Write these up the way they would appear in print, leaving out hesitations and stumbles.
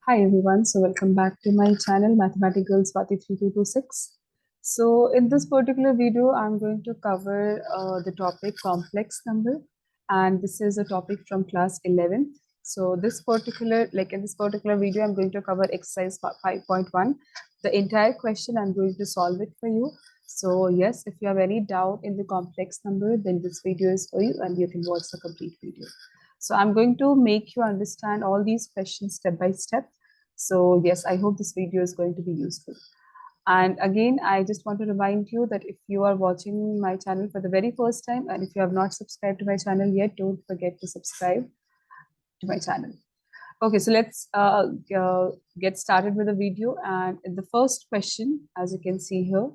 Hi everyone, so welcome back to my channel Mathematical Swati 3226. So in this particular video, I'm going to cover the topic complex number, and this is a topic from class 11th. So in this particular video, I'm going to cover exercise 5.1. The entire question I'm going to solve it for you. So yes, if you have any doubt in the complex number, then this video is for you and you can watch the complete video. So I'm going to make you understand all these questions step by step. So yes, I hope this video is going to be useful. And again, I just want to remind you that if you are watching my channel for the very first time and if you have not subscribed to my channel yet, don't forget to subscribe to my channel. Okay, so let's get started with the video. And the first question, as you can see here,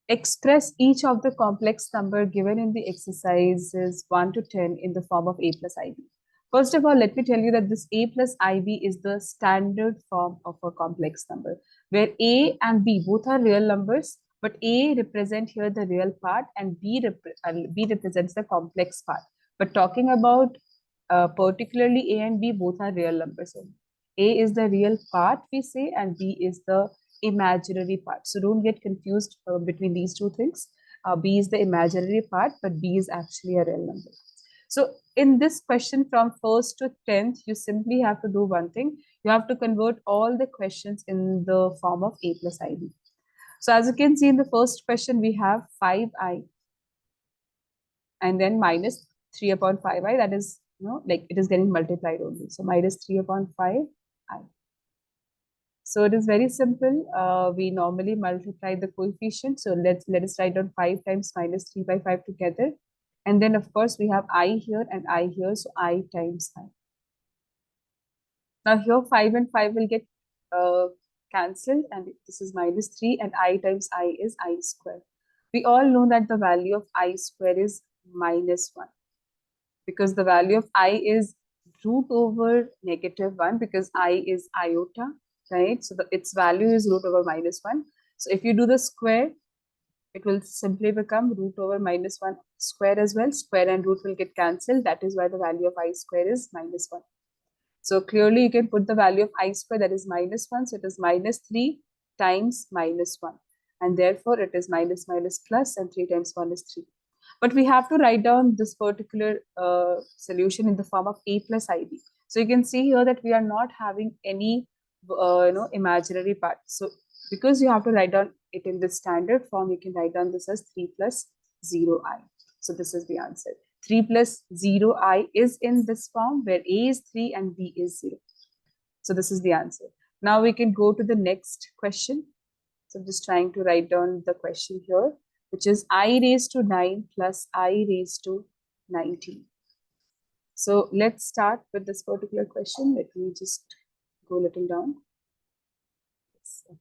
express each of the complex number given in the exercises 1 to 10 in the form of a plus ib. First of all, let me tell you that this a plus ib is the standard form of a complex number, where a and b both are real numbers, but a represent here the real part and b represents the complex part. But talking about particularly a and b, both are real numbers only. A is the real part, we say, and b is the imaginary part. So don't get confused between these two things. B is the imaginary part, but B is actually a real number. So in this question from 1st to 10th, you simply have to do one thing. You have to convert all the questions in the form of a plus ib. So as you can see in the first question, we have 5i and then minus 3 upon 5i. That is, like it is getting multiplied only. So minus 3 upon 5i. So it is very simple. We normally multiply the coefficient. So let us write down 5 times minus 3 by 5 together. And then of course we have I here and I here. So I times I. Now here 5 and 5 will get cancelled, and this is minus 3, and I times I is I square. We all know that the value of I square is minus 1, because the value of I is root over negative 1, because I is iota, right? So its value is root over minus 1. So if you do the square, it will simply become root over minus 1 square as well. Square and root will get cancelled. That is why the value of I square is minus 1. So clearly you can put the value of I square, that is minus 1. So it is minus 3 times minus 1. And therefore it is minus minus plus, and 3 times 1 is 3. But we have to write down this particular solution in the form of a plus ib. So you can see here that we are not having any imaginary part. So because you have to write down it in the standard form, you can write down this as 3 plus 0i. So this is the answer. 3 plus 0i is in this form, where a is 3 and b is 0. So this is the answer. Now we can go to the next question. So I'm just trying to write down the question here, which is I raised to 9 plus I raised to 19. So let's start with this particular question. Let me just go a little down. Yes, okay.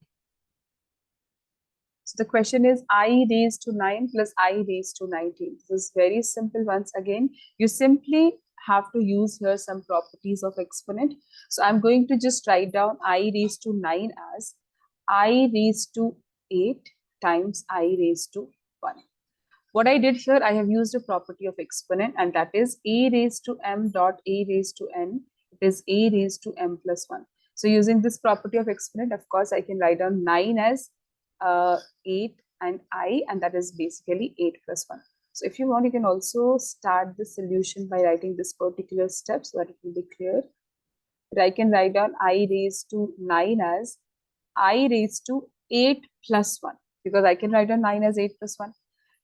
So the question is I raised to 9 plus I raised to 19. This is very simple. Once again, you simply have to use here some properties of exponent. So I'm going to just write down I raised to 9 as I raised to 8 times I raised to 1. What I did here, I have used a property of exponent, and that is a raised to m dot a raised to n. It is a raised to m plus 1. So using this property of exponent, of course, I can write down 9 as 8 and I, and that is basically 8 plus 1. So if you want, you can also start the solution by writing this particular step so that it will be clear. But I can write down I raised to 9 as I raised to 8 plus 1, because I can write down 9 as 8 plus 1.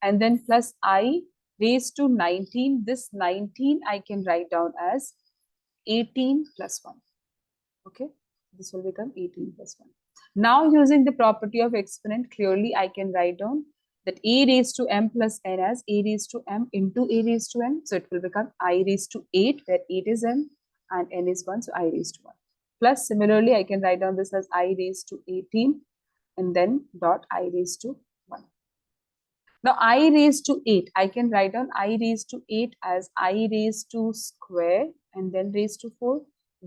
And then plus I raised to 19. This 19 I can write down as 18 plus 1. Okay, this will become 18 plus 1. Now using the property of exponent, clearly I can write down that a raised to m plus n as a raised to m into a raised to n. So it will become I raised to 8, where 8 is m and n is 1, so I raised to 1. Plus similarly, I can write down this as I raised to 18 and then dot I raised to 1. Now I raised to 8, I can write down I raised to 8 as I raised to square and then raised to 4.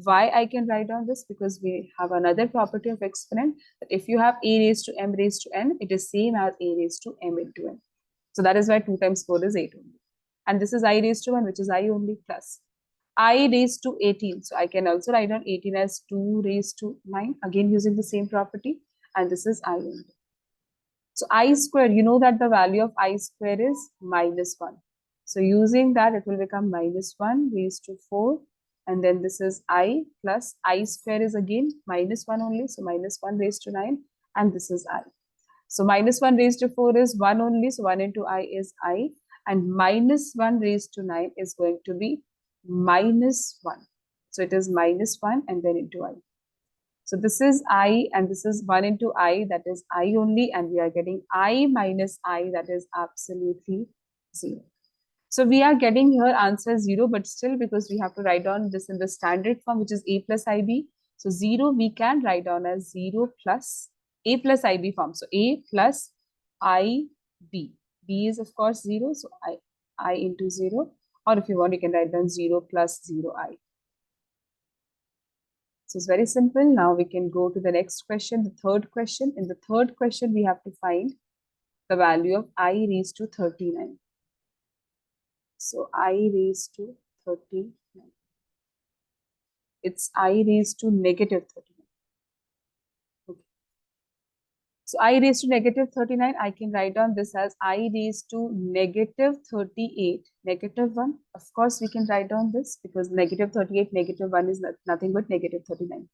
Why I can write down this? Because we have another property of exponent, that if you have a raised to m raised to n, it is same as a raised to m into n. So that is why 2 times 4 is 8 only. And this is I raised to 1, which is I only, plus I raised to 18. So I can also write down 18 as 2 raised to 9, again using the same property, and this is I only. So I square, you know that the value of I square is minus 1. So using that, it will become minus 1 raised to 4. And then this is I plus I square is again minus 1 only. So minus 1 raised to 9. And this is I. So minus 1 raised to 4 is 1 only. So 1 into I is I. And minus 1 raised to 9 is going to be minus 1. So it is minus 1 and then into I. So this is I and this is 1 into I, that is I only, and we are getting I minus I, that is absolutely 0. So we are getting here answer 0, but still because we have to write down this in the standard form, which is A plus IB. So 0 we can write down as 0 plus A plus IB form. So A plus IB. B is of course 0, so I into 0. Or if you want, you can write down 0 plus 0I. So it's very simple. Now we can go to the next question, the third question. In the third question, we have to find the value of I raised to 39. So I raised to 39. It's I raised to negative 39. Okay. So I raised to negative 39, I can write down this as I raised to negative 38, negative 1. Of course, we can write down this because negative 38, negative 1 is nothing but negative 39.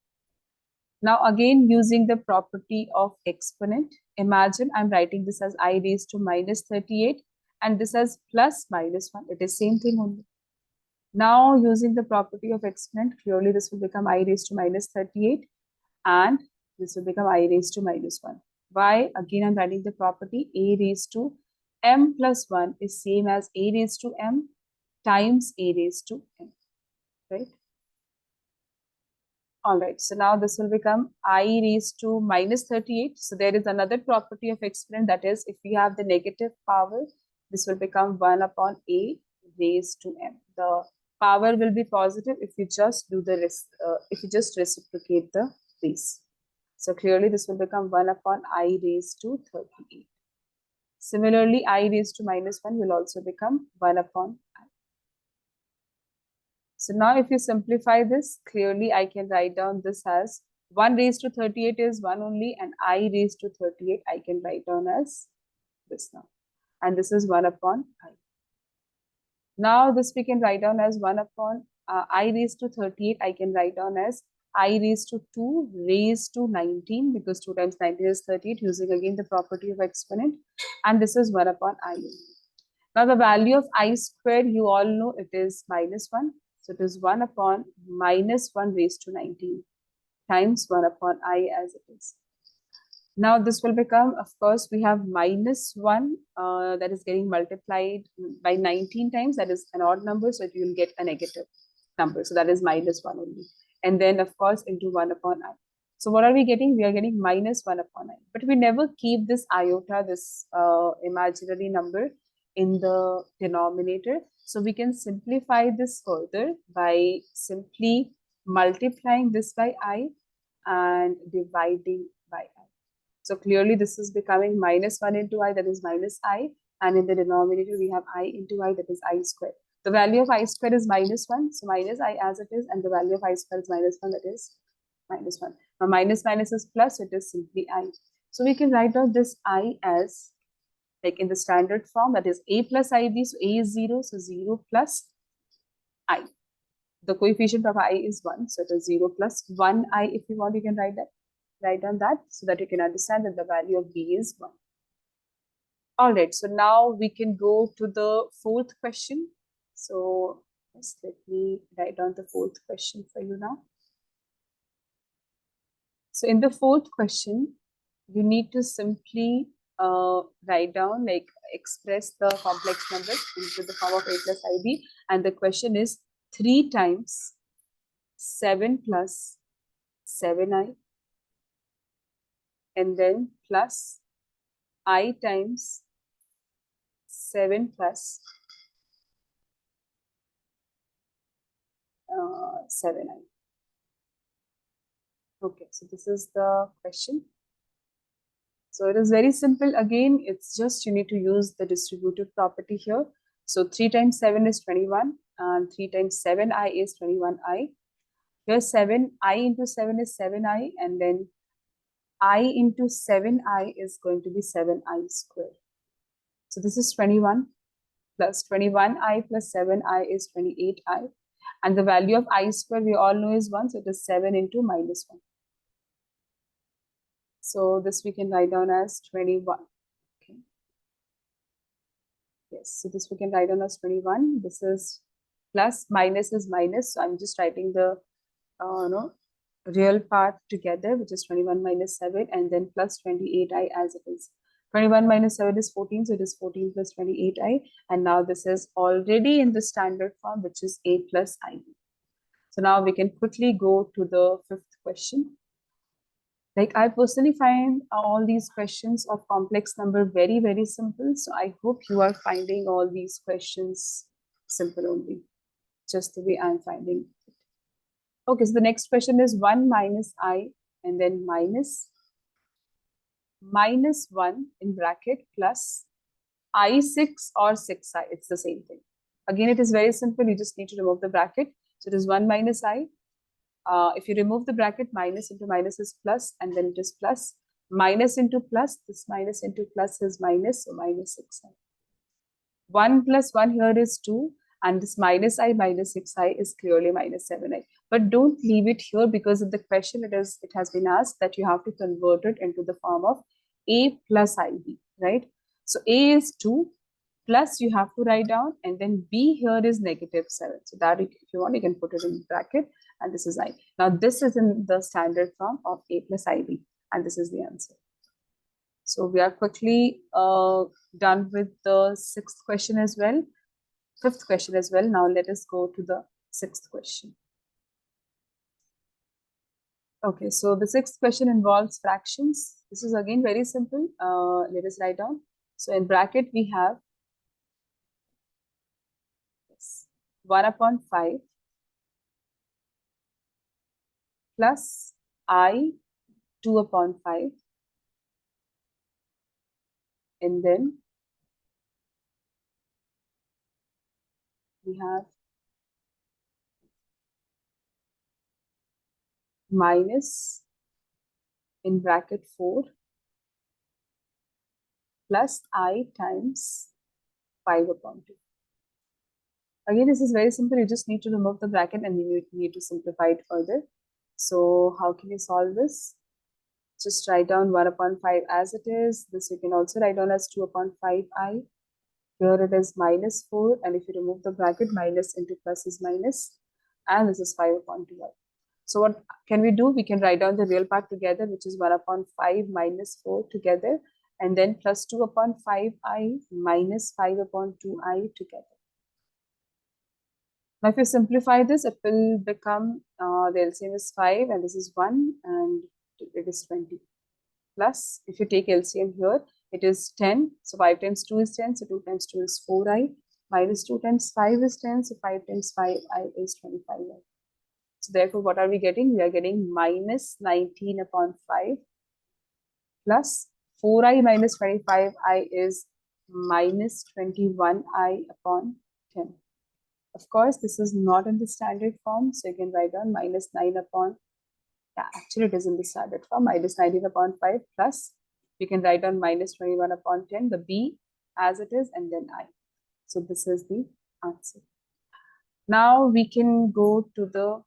Now again, using the property of exponent, imagine I'm writing this as I raised to minus 38 and this as plus minus 1. It is same thing only. Now using the property of exponent, clearly this will become I raised to minus 38 and this will become I raised to minus 1. Why? Again, I'm writing the property A raised to m plus 1 is same as A raised to m times A raised to m, right? All right, so now this will become I raised to minus 38. So there is another property of exponent, that is, if we have the negative power, this will become 1 upon A raised to m. The power will be positive if you just do the if you just reciprocate the base. So clearly this will become 1 upon I raised to 38. Similarly, I raised to minus 1 will also become 1 upon I. So now if you simplify this, clearly I can write down this as 1 raised to 38 is 1 only, and I raised to 38 I can write down as this now. And this is 1 upon I. Now this we can write down as 1 upon I raised to 38, I can write down as I raised to 2 raised to 19, because 2 times 19 is 38, using again the property of exponent. And this is 1 upon I only. Now the value of I squared, you all know it is minus 1. So it is 1 upon minus 1 raised to 19 times 1 upon I as it is. Now this will become, of course, we have minus 1 that is getting multiplied by 19 times. That is an odd number, so you will get a negative number. So that is minus 1 only. And then, of course, into 1 upon I. So what are we getting? We are getting minus 1 upon I. But we never keep this iota, this imaginary number, in the denominator. So we can simplify this further by simply multiplying this by I and dividing by I. So clearly this is becoming minus 1 into I, that is minus I. And in the denominator, we have I into I, that is I squared. The value of I squared is minus 1. So minus I as it is, and the value of I squared is minus 1, that is minus 1. Now minus minus is plus, so it is simply I. So we can write down this I as, like in the standard form, that is A plus IB. So A is 0, so 0 plus I. The coefficient of I is 1, so it is 0 plus 1I. If you want, you can write down that, so that you can understand that the value of B is 1. All right, so now we can go to the fourth question. So just let me write down the fourth question for you now. So in the fourth question, you need to simply write down, like express the complex numbers into the form of A plus IB. And the question is 3 times 7 plus 7I, and then plus I times 7 plus 7I. Okay, so this is the question. So it is very simple. Again, it's just you need to use the distributive property here. So 3 times 7 is 21. and 3 times 7i is 21i. Here 7i into 7 is 7i, and then I into 7i is going to be 7i square. So this is 21 plus 21i plus 7i is 28i. And the value of I square we all know is 1, so it is 7 into minus 1. So this we can write down as 21. Okay. Yes, so this we can write down as 21. This is plus, minus is minus. So I'm just writing the no, real part together, which is 21 minus 7, and then plus 28i as it is. 21 minus 7 is 14, so it is 14 plus 28i. And now this is already in the standard form, which is a plus ib. So now we can quickly go to the fifth question. Like, I personally find all these questions of complex number very, very simple. So I hope you are finding all these questions simple only, just the way I'm finding it. Okay, so the next question is 1 minus I, and then minus 1 in bracket plus I6 or 6i. It's the same thing. Again, it is very simple. You just need to remove the bracket. So it is 1 minus I. If you remove the bracket, minus into minus is plus, and then it is plus. Minus into plus, this minus into plus is minus, so minus 6i. 1 plus 1 here is 2, and this minus I minus 6i is clearly minus 7i. But don't leave it here, because of the question it has been asked that you have to convert it into the form of a plus ib, right? So a is 2, plus you have to write down, and then b here is negative 7. So that if you want, you can put it in bracket, and this is I. Now this is in the standard form of a plus ib, and this is the answer. So we are quickly done with the sixth question as well, fifth question as well. Now let us go to the sixth question. Okay, so the sixth question involves fractions. This is again very simple. Let us write down. So in bracket we have 1 upon 5 plus I 2 upon 5, and then we have minus in bracket 4 plus I times 5 upon 2. Again, this is very simple. You just need to remove the bracket, and you need to simplify it further. So how can you solve this? Just write down 1 upon 5 as it is. This you can also write down as 2 upon 5i. Here it is minus 4, and if you remove the bracket, minus into plus is minus, and this is 5 upon 2i. So what can we do? We can write down the real part together, which is 1 upon 5 minus 4 together, and then plus 2 upon 5i minus 5 upon 2i together. Now, if you simplify this, it will become, the LCM is 5, and this is 1, and it is 20. Plus, if you take LCM here, it is 10. So 5 times 2 is 10. So 2 times 2 is 4i. Minus 2 times 5 is 10. So 5 times 5i is 25i. So therefore, what are we getting? We are getting minus 19 upon 5 plus 4i minus 25i is minus 21i upon 10. Of course, this is not in the standard form, so you can write down minus 9 upon, actually it is in the standard form, minus 19 upon 5 plus, we can write down minus 21 upon 10, the b as it is, and then I. So this is the answer. Now we can go to the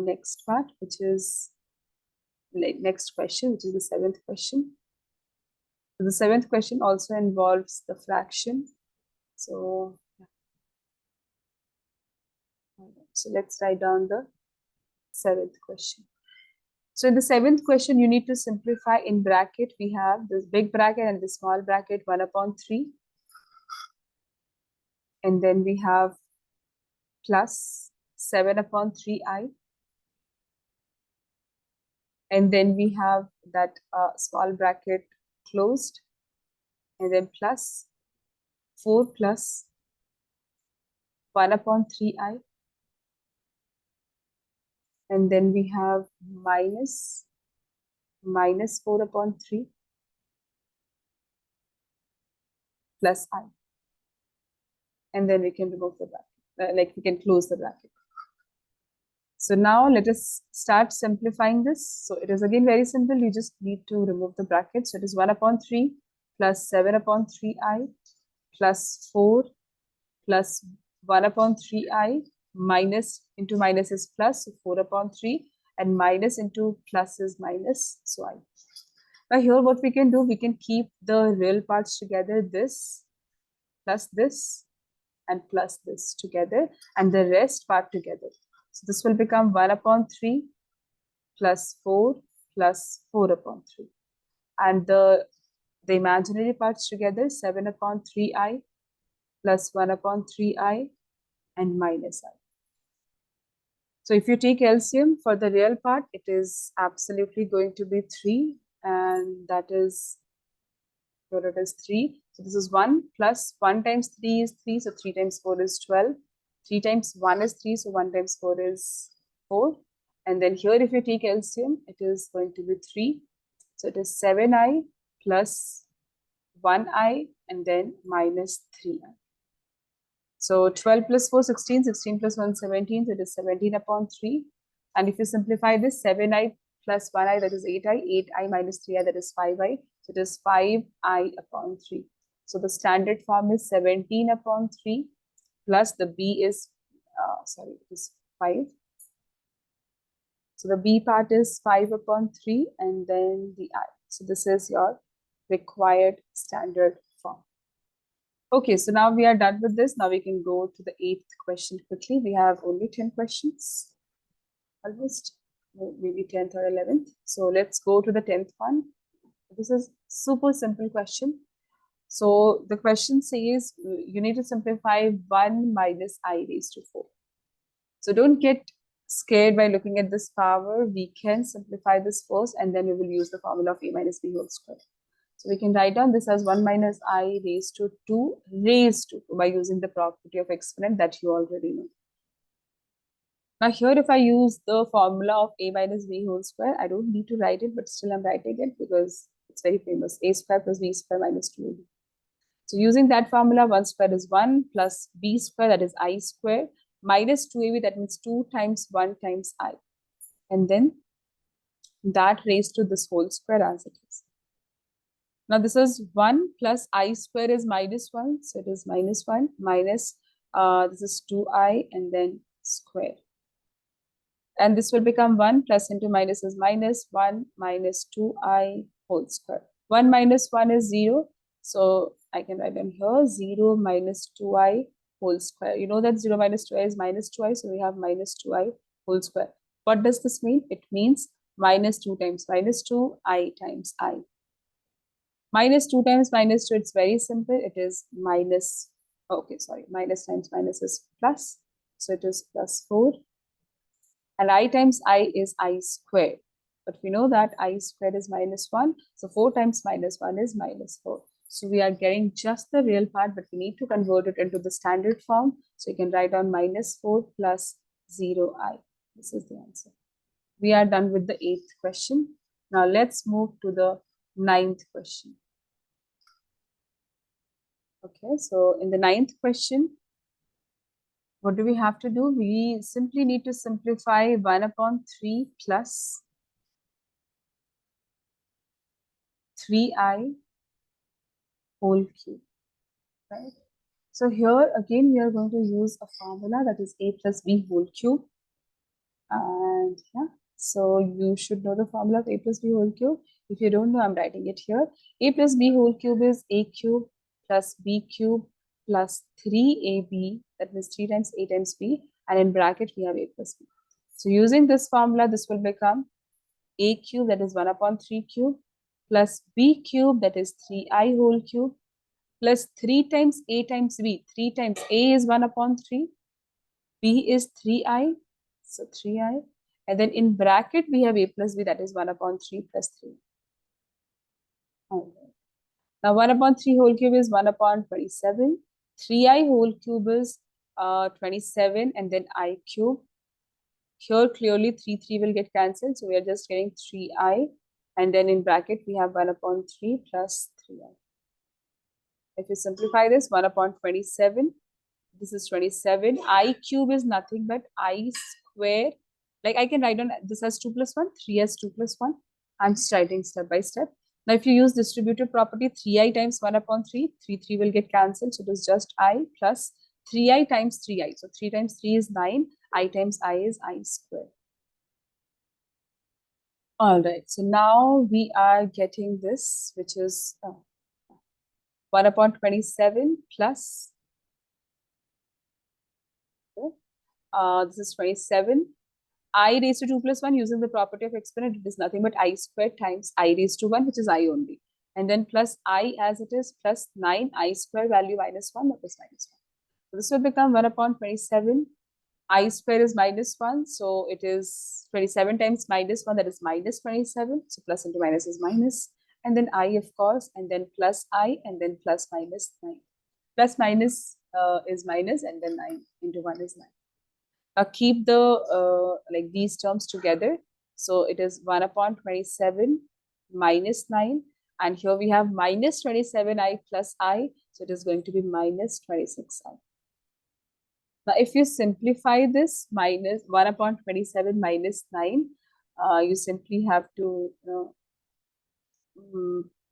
next part, which is next question, which is the seventh question. So the seventh question also involves the fraction. So let's write down the seventh question. So in the seventh question, you need to simplify. In bracket, we have this big bracket and the small bracket, 1 upon 3. And then we have plus 7 upon 3i. And then we have that small bracket closed. And then plus 4 plus 1 upon 3i. And then we have minus 4 upon 3 plus I. and then we can remove the bracket, like we can close the bracket. So now let us start simplifying this. So it is again very simple. You just need to remove the bracket. So it is 1 upon 3 plus 7 upon 3i plus 4 plus 1 upon 3i minus into minus is plus, so 4 upon 3, and minus into plus is minus, so I. Now here what we can do, we can keep the real parts together, this and plus this together, and the rest part together. So this will become 1 upon 3 plus 4 plus 4 upon 3. And the imaginary parts together, 7 upon 3i plus 1 upon 3i and minus I. So if you take LCM for the real part, it is absolutely going to be 3, and that is, so it is 3. So this is 1 plus 1 times 3 is 3, so 3 times 4 is 12. 3 times 1 is 3, so 1 times 4 is 4. And then here if you take LCM, it is going to be 3. So it is 7i plus 1i and then minus 3i. So 12 plus 4, 16, 16 plus 1, 17, so it is 17 upon 3. And if you simplify this, 7i plus 1i, that is 8i, 8i minus 3i, that is 5i. So it is 5i upon 3. So the standard form is 17 upon 3 plus the b is, it is 5. So the b part is 5 upon 3 and then the I. So this is your required standard form. Okay, so now we are done with this. Now we can go to the 8th question quickly. We have only 10 questions, almost, maybe 10th or 11th. So let's go to the 10th one. This is super simple question. So the question says you need to simplify 1 minus I raised to 4. So don't get scared by looking at this power. We can simplify this first and then we will use the formula of a minus b whole square. So we can write down this as 1 minus I raised to 2 raised to 2 by using the property of exponent that you already know. Now here if I use the formula of a minus b whole square, I don't need to write it, but still I'm writing it because it's very famous. A square plus b square minus 2ab. So using that formula, 1 square is 1 plus b square, that is I square, minus 2ab, that means 2 times 1 times I. And then that raised to this whole square as it is. Now this is 1 plus I square is minus 1. So it is minus 1 minus, this is 2i and then square. And this will become 1 plus into minus is minus 1 minus 2i whole square. 1 minus 1 is 0. So I can write down here 0 minus 2i whole square. You know that 0 minus 2i is minus 2i. So we have minus 2i whole square. What does this mean? It means minus 2 times minus 2, I times I. Minus 2 times minus 2, it's very simple. It is minus, minus times minus is plus. So it is plus 4. And I times I is I squared. But we know that I squared is minus 1. So 4 times minus 1 is minus 4. So we are getting just the real part, but we need to convert it into the standard form. So you can write down minus 4 plus 0i. This is the answer. We are done with the 8th question. Now let's move to the 9th question. Okay, so in the 9th question, what do we have to do? We simply need to simplify 1 upon 3 plus 3i whole cube, right? So here again, we are going to use a formula that is a plus b whole cube. And yeah, so you should know the formula of a plus b whole cube. If you don't know, I'm writing it here. A plus b whole cube is a cube plus b cube plus 3ab, that means 3 times a times b, and in bracket we have a plus b. So using this formula, this will become a cube, that is 1 upon 3 cube, plus b cube, that is 3i whole cube, plus 3 times a times b. 3 times a is 1 upon 3, b is 3i, so 3i, and then in bracket we have a plus b, that is 1 upon 3 plus 3. All right. Now 1 upon 3 whole cube is 1 upon 27. 3i whole cube is 27 and then I cube. Here clearly 3 will get cancelled. So we are just getting 3i. And then in bracket we have 1 upon 3 plus 3i. If you simplify this, 1 upon 27 This is 27. I cube is nothing but I square. Like I can write on this as 2 plus 1, 3 as 2 plus 1. I'm just writing step by step. Now, if you use distributive property, 3i times 1 upon 3, 3 will get cancelled. So it is just I plus 3i times 3i. So 3 times 3 is 9. I times I is I square. All right. So now we are getting this, which is 1 upon 27 plus, this is 27. I raised to 2 plus 1 using the property of exponent, it is nothing but I squared times I raised to 1, which is I only. And then plus I as it is plus 9 I square value minus 1, that is minus 1. So this will become 1 upon 27. I square is minus 1. So it is 27 times minus 1, that is minus 27. So plus into minus is minus. And then I, of course, and then plus I, and then plus minus 9. Plus minus is minus, and then 9 into 1 is 9. Keep the like these terms together. So it is 1 upon 27 minus 9. And here we have minus 27i plus I. So it is going to be minus 26i. Now, if you simplify this, minus 1 upon 27 minus 9, you simply have to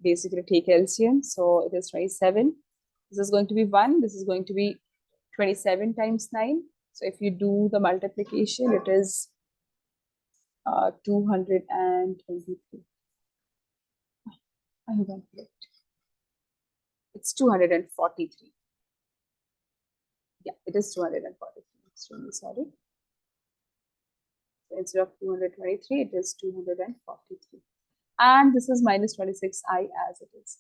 basically take LCM. So it is 27. This is going to be 1. This is going to be 27 times 9. So if you do the multiplication, it is 223. I have correct. It's 243. Yeah, it is 243. Extremely sorry. So instead of 223, it is 243. And this is minus 26i as it is.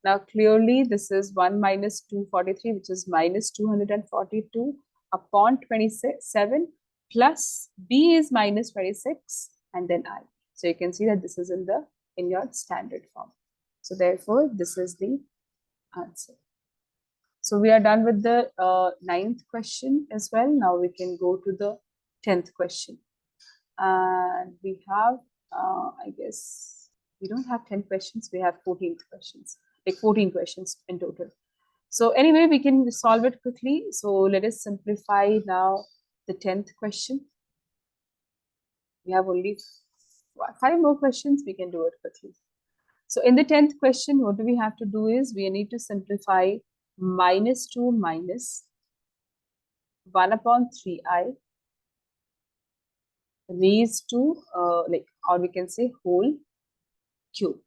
Now, clearly, this is 1 minus 243, which is minus 242 upon 27 plus b is minus 26 and then I. So you can see that this is in your standard form. So therefore, this is the answer. So we are done with the 9th question as well. Now we can go to the 10th question. And we have, I guess, we don't have 10 questions. We have 14 questions, like 14 questions in total. So anyway, we can solve it quickly. So let us simplify now the 10th question. We have only 5 more questions. We can do it quickly. So in the 10th question, what do we have to do is we need to simplify minus 2 minus 1 upon 3i raised to or we can say whole cube.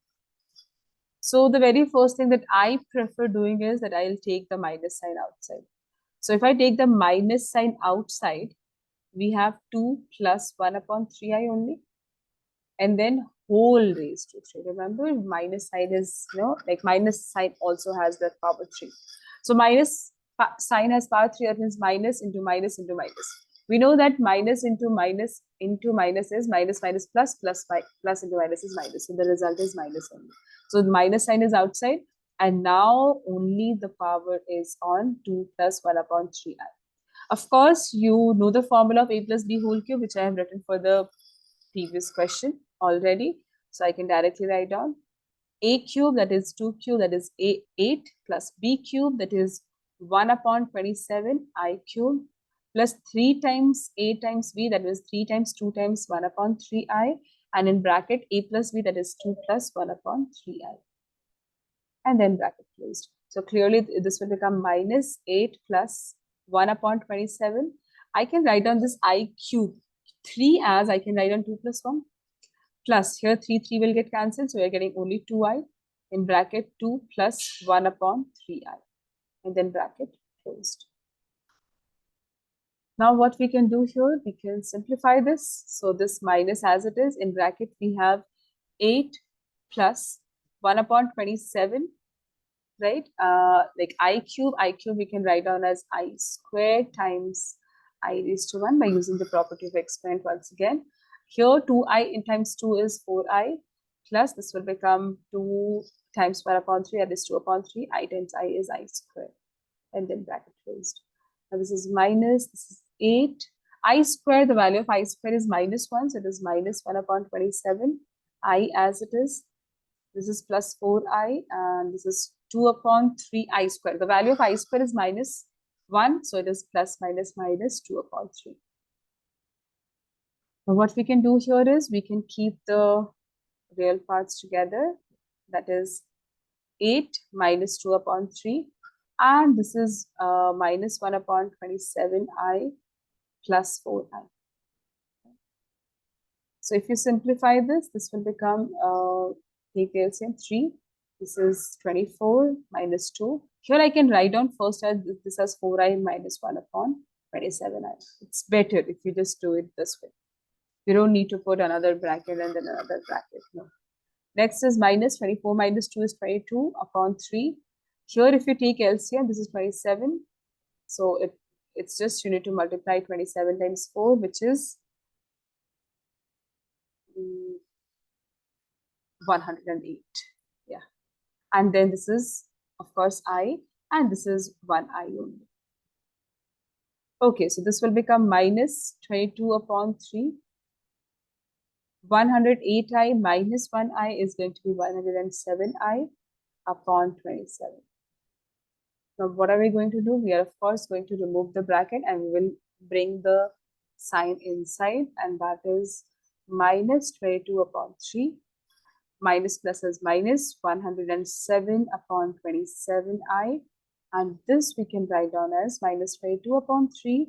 So the very first thing that I prefer doing is that I'll take the minus sign outside. So if I take the minus sign outside, we have 2 plus 1 upon 3i only. And then whole raised to 3. Remember, minus sign is, like minus sign also has that power 3. So minus sign has power 3, that means minus into minus into minus. We know that minus into minus is minus minus plus, plus into minus is minus. So the result is minus only. So the minus sign is outside. And now only the power is on 2 plus 1 upon 3i. Of course, you know the formula of a plus b whole cube, which I have written for the previous question already. So I can directly write down a cube, that is 2 cube, that is 8 plus b cube, that is 1 upon 27 I cube plus 3 times a times b, that is 3 times 2 times 1 upon 3i, and in bracket a plus b, that is 2 plus 1 upon 3i, and then bracket closed. So clearly this will become minus 8 plus 1 upon 27. I can write down this I cube 3 as I can write on 2 plus 1 plus here 3 will get cancelled. So we are getting only 2i in bracket 2 plus 1 upon 3i, and then bracket closed. Now what we can do here, we can simplify this. So this minus as it is, in bracket we have 8 plus 1 upon 27, right? Like I cube we can write down as I squared times I raised to 1 by using the property of exponent once again. Here 2i in times 2 is 4i, plus this will become 2 times 1 upon 3, that is 2 upon 3, I times I is I squared, and then bracket closed. Now this is minus, this is 8. I square, the value of I square is minus 1, so it is minus 1 upon 27, I as it is. This is plus 4i, and this is 2 upon 3 I square. The value of I square is minus 1. So it is plus minus minus 2 upon 3. Now what we can do here is we can keep the real parts together. That is 8 minus 2 upon 3. And this is minus 1 upon 27i plus 4i. So if you simplify this, this will become, take the LCM 3. This is 24 minus 2. Here I can write down first as this as 4i minus 1 upon 27i. It's better if you just do it this way. You don't need to put another bracket and then another bracket. No. Next is minus 24 minus 2 is 22 upon 3. Here if you take LCM, this is 27. So it's just you need to multiply 27 times 4, which is 108. Yeah. And then this is, of course, I, and this is 1i only. Okay, so this will become minus 22 upon 3. 108i minus 1i is going to be 107i upon 27. Now, what are we going to do? We are, of course, going to remove the bracket and we will bring the sign inside, and that is minus 22 upon 3. Minus plus is minus 107 upon 27i, and this we can write down as minus 22 upon 3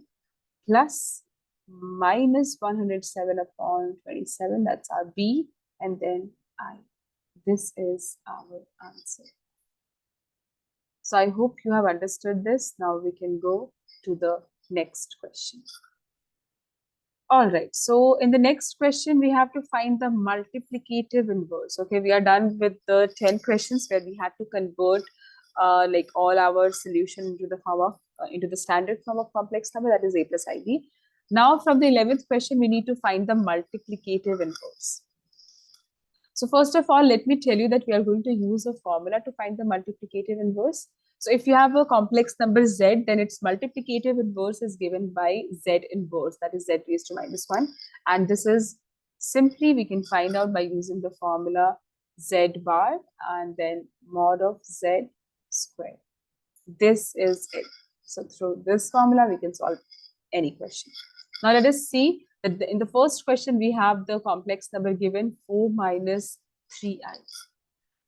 plus minus 107 upon 27. That's our B, and then I. This is our answer. So I hope you have understood this. Now we can go to the next question. All right, so in the next question, we have to find the multiplicative inverse. Okay, we are done with the 10 questions where we had to convert like all our solution into the form of, into the standard form of complex number, that is a plus ib. Now from the 11th question, we need to find the multiplicative inverse. So first of all, let me tell you that we are going to use a formula to find the multiplicative inverse. So if you have a complex number z, then its multiplicative inverse is given by z inverse, that is z raised to minus 1. And this is simply we can find out by using the formula z bar and then mod of z squared. This is it. So through this formula, we can solve any question. Now let us see that in the first question, we have the complex number given 4 minus 3i.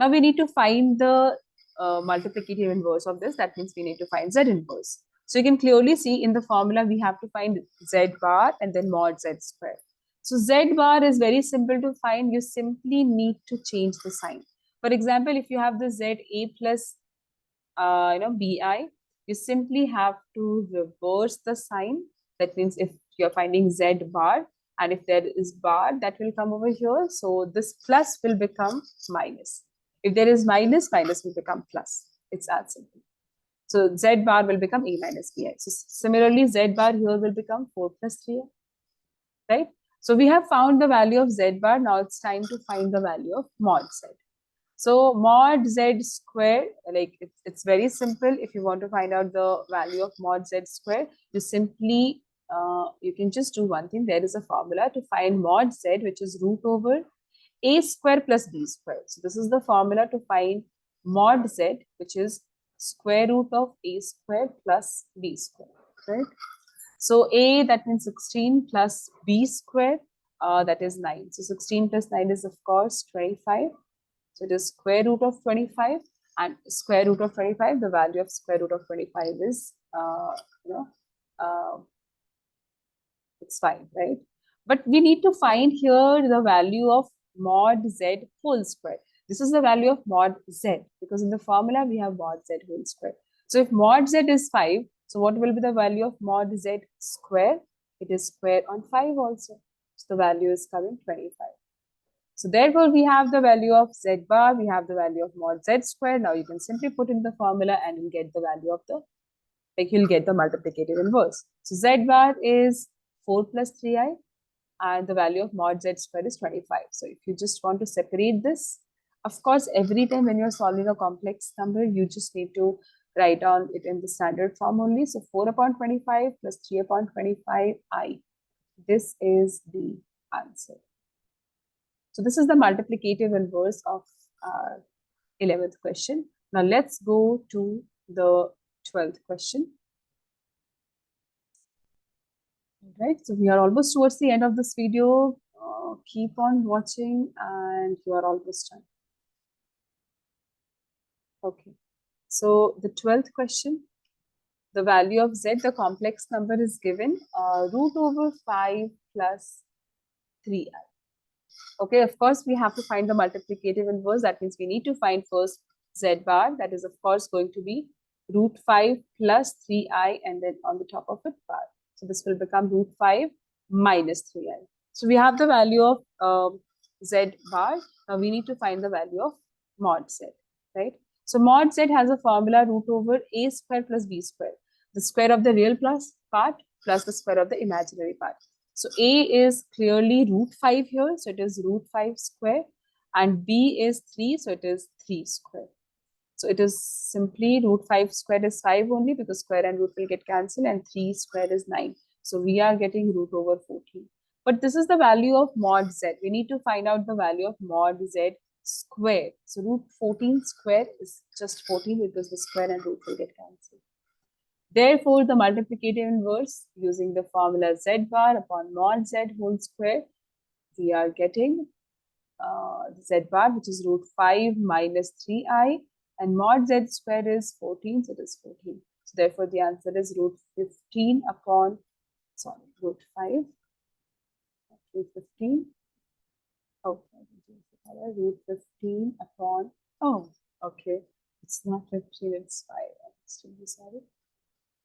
Now we need to find the multiplicative inverse of this. That means we need to find z inverse. So you can clearly see in the formula, we have to find z bar and then mod z squared. So z bar is very simple to find. You simply need to change the sign. For example, if you have the z a plus bi, you simply have to reverse the sign. That means if you're finding z bar and if there is bar, that will come over here. So this plus will become minus. If there is minus, minus will become plus. It's as simple. So z bar will become a minus bi. So similarly, z bar here will become 4 plus 3, right? So we have found the value of z bar. Now it's time to find the value of mod z. So mod z square, like it's very simple. If you want to find out the value of mod z square, you simply, you can just do one thing. There is a formula to find mod z, which is root over a square plus b square. So this is the formula to find mod z, which is square root of a square plus b square, right? So a, that means 16 plus b square, that is 9. So 16 plus 9 is of course 25. So it is square root of 25, and square root of 25, the value of square root of 25 is, it's 5, right? But we need to find here the value of mod z whole square. This is the value of mod z, because in the formula we have mod z whole square. So if mod z is 5, so what will be the value of mod z square? It is square on 5 also. So the value is coming 25. So therefore, we have the value of z bar, we have the value of mod z square. Now you can simply put in the formula and you'll get the value of the, like you'll get the multiplicative inverse. So z bar is 4 plus 3i and the value of mod z square is 25. So if you just want to separate this, of course, every time when you're solving a complex number, you just need to write down it in the standard form only. So 4 upon 25 plus 3 upon 25i. This is the answer. So this is the multiplicative inverse of our 11th question. Now let's go to the 12th question. Right, so we are almost towards the end of this video. Keep on watching and you are almost done. Okay, so the 12th question, the value of z, the complex number is given root over 5 plus 3i. Okay, of course, we have to find the multiplicative inverse. That means we need to find first z bar. That is, of course, going to be root 5 plus 3i and then on the top of it bar. So this will become root 5 minus 3i. So we have the value of z bar. Now we need to find the value of mod z, right? So mod z has a formula root over a square plus b square. The square of the real plus part plus the square of the imaginary part. So a is clearly root 5 here, so it is root 5 square, and b is 3, so it is 3 square. So it is simply root 5 square is 5 only because square and root will get cancelled, and 3 square is 9. So we are getting root over 14. But this is the value of mod z. We need to find out the value of mod z square. So root 14 square is just 14 because the square and root will get cancelled. Therefore, the multiplicative inverse using the formula z bar upon mod z whole square, we are getting z bar, which is root 5 minus 3i, and mod z square is 14, so it is 14. So therefore, the answer is root 15 upon, sorry, root 5, root 15. Okay, root 15 upon, oh, okay, it's not 15, it's 5. I'm still sorry.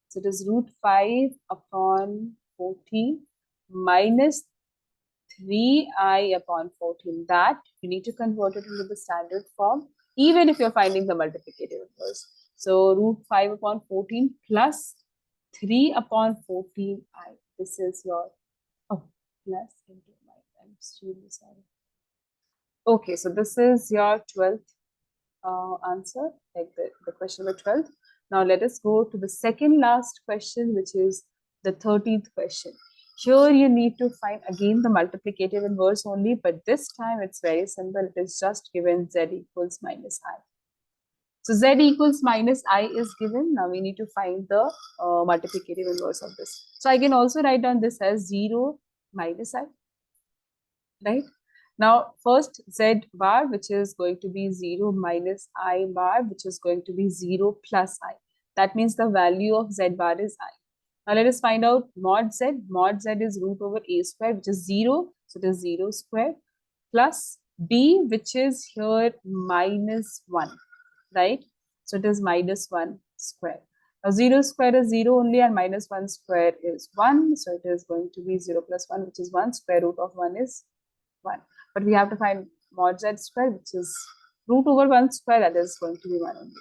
So it is root 5 upon 14 minus 3i upon 14. That you need to convert it into the standard form, even if you're finding the multiplicative inverse. So root 5 upon 14 plus 3 upon 14i. This is your, oh, plus into my, I'm extremely sorry. Okay, so this is your 12th answer, like the question number 12. Now let us go to the second last question, which is the 13th question. Here you need to find again the multiplicative inverse only, but this time it's very simple. It is just given z equals minus I. So z equals minus I is given. Now we need to find the multiplicative inverse of this. So I can also write down this as 0 minus I, right? Now, first z bar, which is going to be 0 minus I bar, which is going to be 0 plus I. That means the value of z bar is I. Now, let us find out mod z. Mod z is root over a square, which is 0. So, it is 0 square plus b, which is here minus 1, right? So, it is minus 1 square. Now, 0 square is 0 only and minus 1 square is 1. So, it is going to be 0 plus 1, which is 1. Square root of 1 is 1. But we have to find mod z square, which is root over 1 square, that is going to be 1 only.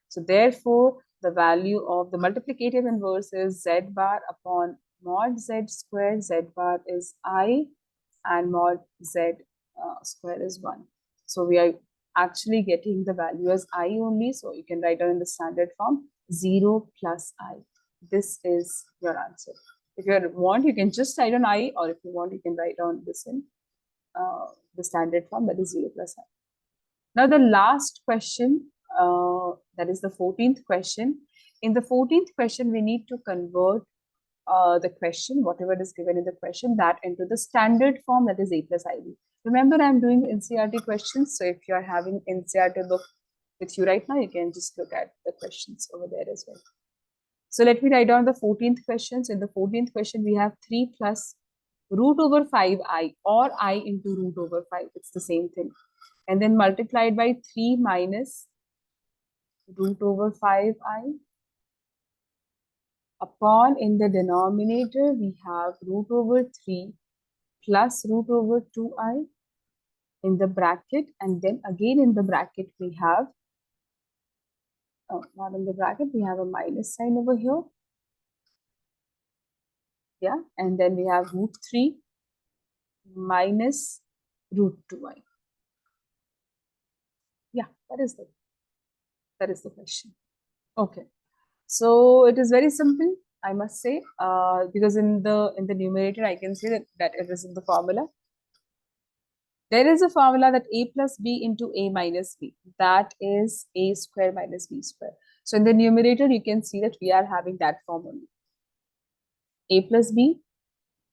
So therefore, the value of the multiplicative inverse is z bar upon mod z square. Z bar is I and mod z square is 1. So we are actually getting the value as I only. So you can write down in the standard form 0 plus I. This is your answer. If you want, you can just write on I, or if you want, you can write down this in the standard form, that is 0 plus I. Now the last question, that is the 14th question. In the 14th question, we need to convert the question, whatever is given in the question, that into the standard form, that is A plus IB. Remember, I'm doing NCERT questions. So if you are having NCERT book with you right now, you can just look at the questions over there as well. So let me write down the 14th questions. In the 14th question, we have 3 plus root over 5i or I into root over 5. It's the same thing. And then multiplied by 3 minus root over 5i upon, in the denominator, we have root over 3 plus root over 2i in the bracket. And then again in the bracket, we have, oh, not in the bracket, we have a minus sign over here. Yeah, and then we have root 3 minus root 2i. Yeah, that is the question. Okay, so it is very simple, I must say, because in the numerator I can say that it is in the formula. There is a formula that a plus b into a minus b, that is a square minus b square. So in the numerator you can see that we are having that form only. A plus b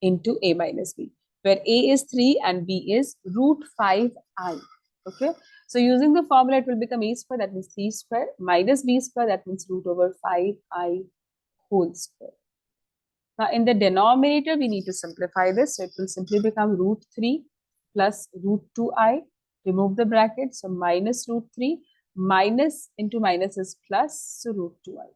into a minus b, where a is 3 and b is root 5i. Okay, so using the formula, it will become a square, that means 3 square, minus b square, that means root over 5i whole square. Now, in the denominator, we need to simplify this. So, it will simply become root 3 plus root 2i. Remove the bracket. So, minus root 3. Minus into minus is plus. So, root 2i.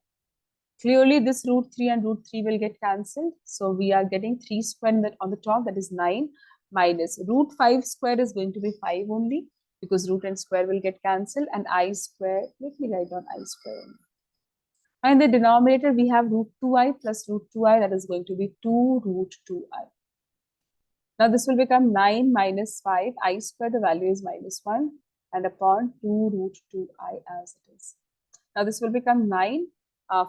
Clearly, this root 3 and root 3 will get cancelled. So, we are getting 3 square on the top. That is 9. Minus root 5 square is going to be 5 only. Because root and square will get cancelled. And I square, let me write down I square only. And in the denominator, we have root 2i plus root 2i, that is going to be 2 root 2i. Now this will become 9 minus 5, I square, the value is minus 1, and upon 2 root 2i as it is. Now this will become 9.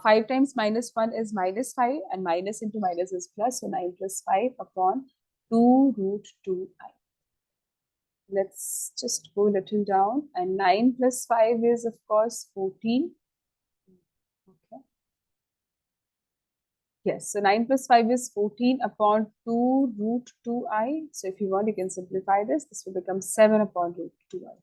5 times minus 1 is minus 5, and minus into minus is plus, so 9 plus 5 upon 2 root 2i. Let's just go a little down, and 9 plus 5 is, of course, 14. Okay. Yes, so 9 plus 5 is 14 upon 2 root 2i. So if you want, you can simplify this. This will become 7 upon root 2i.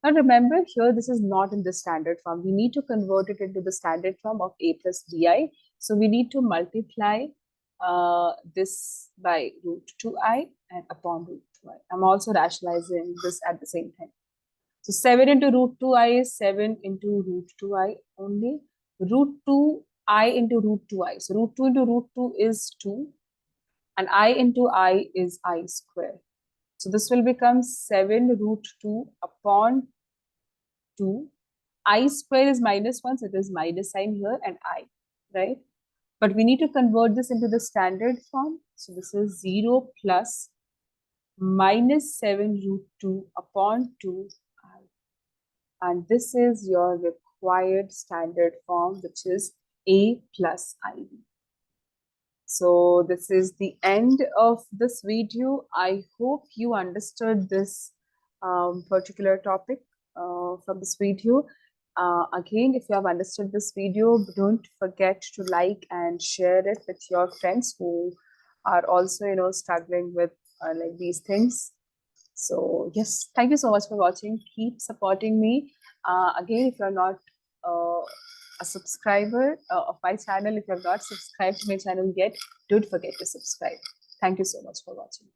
Now remember, here this is not in the standard form. We need to convert it into the standard form of a plus bi. So we need to multiply this by root 2i and upon root 2i. I'm also rationalizing this at the same time. So 7 into root 2i is 7 into root 2i only. Root 2i into root 2i. So root 2 into root 2 is 2. And I into I is I square. So this will become 7 root 2 upon 2. I square is minus 1, so it is minus sign here and I, right? But we need to convert this into the standard form. So this is 0 plus minus 7 root 2 upon 2i. And this is your required standard form, which is a plus ib. So this is the end of this video. I hope you understood this particular topic from this video. Again, if you have understood this video, don't forget to like and share it with your friends who are also, struggling with like these things. So yes, thank you so much for watching. Keep supporting me. Again, if you're not a subscriber of my channel, if you have not subscribed to my channel yet, don't forget to subscribe. Thank you so much for watching.